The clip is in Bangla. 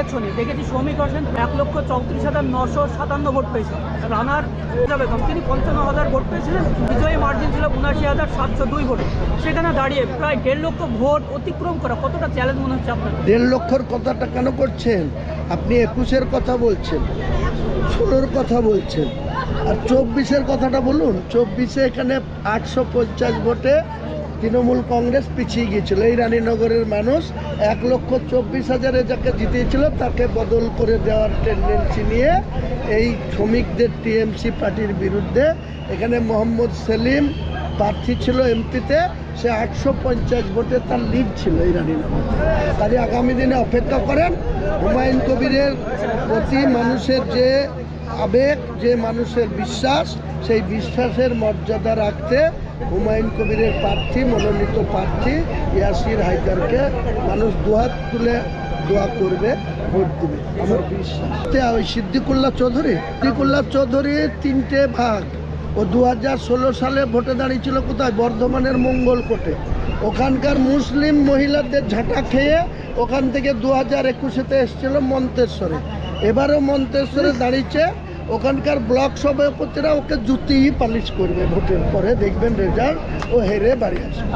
ইলেকশনে দেখেছি শ্রমিক হোসেন 1,34,957 ভোট পেয়েছেন, রানার বেগম তিনি 55,000 ভোট পেয়েছিলেন, বিজয়ী মার্জিন ছিল 79,702 ভোট। সেখানে দাঁড়িয়ে প্রায় 1.5 লক্ষ ভোট অতিক্রম করা কতটা চ্যালেঞ্জ মনে হচ্ছে আপনার? 1.5 লক্ষর কথাটা কেন করছেন আপনি? 21-এর কথা বলছেন, 16-র কথা বলছেন, আর 24-এর কথাটা বলুন। 24-এ এখানে 850 ভোটে তৃণমূল কংগ্রেস পিছিয়ে গিয়েছিল। এই রানীনগরের মানুষ 1,24,000 যাকে জিতিয়েছিল তাকে বদল করে দেওয়ার টেন্ডেন্সি নিয়ে এই শ্রমিকদের টিএমসি পার্টির বিরুদ্ধে এখানে মোহাম্মদ সেলিম প্রার্থী ছিল এমপিতে, সে 850 ভোটে তার লিড ছিল এই রানীনগর। তাই আগামী দিনে অপেক্ষা করেন। হুমায়ুন কবিরের প্রতি মানুষের যে আবেগ, যে মানুষের বিশ্বাস, সেই বিশ্বাসের মর্যাদা রাখতে হুমায়ুন কবিরের প্রার্থী, মনোনীত প্রার্থী ইয়াসির হায়দারকে মানুষ দুহাত তুলে দোয়া করবে, ভোট দেবে, আমার বিশ্বাস। ওই সিদ্দিকুল্লাহ চৌধুরীর 3টে ভাগ। ও 2016 সালে ভোটে দাঁড়িয়েছিল কোথায়? বর্ধমানের মঙ্গলকোটে। ওখানকার মুসলিম মহিলাদের ঝাঁটা খেয়ে ওখান থেকে 2021-তে এসেছিল মন্তেশ্বরে। এবারও মন্তেশ্বরে দাঁড়িয়েছে। ওখানকার ব্লক সভাপতিরা ওকে জুতিই পালিশ করবে ভোটের পরে, দেখবেন রেজাল্ট ও হেরে বাড়ি আসবে।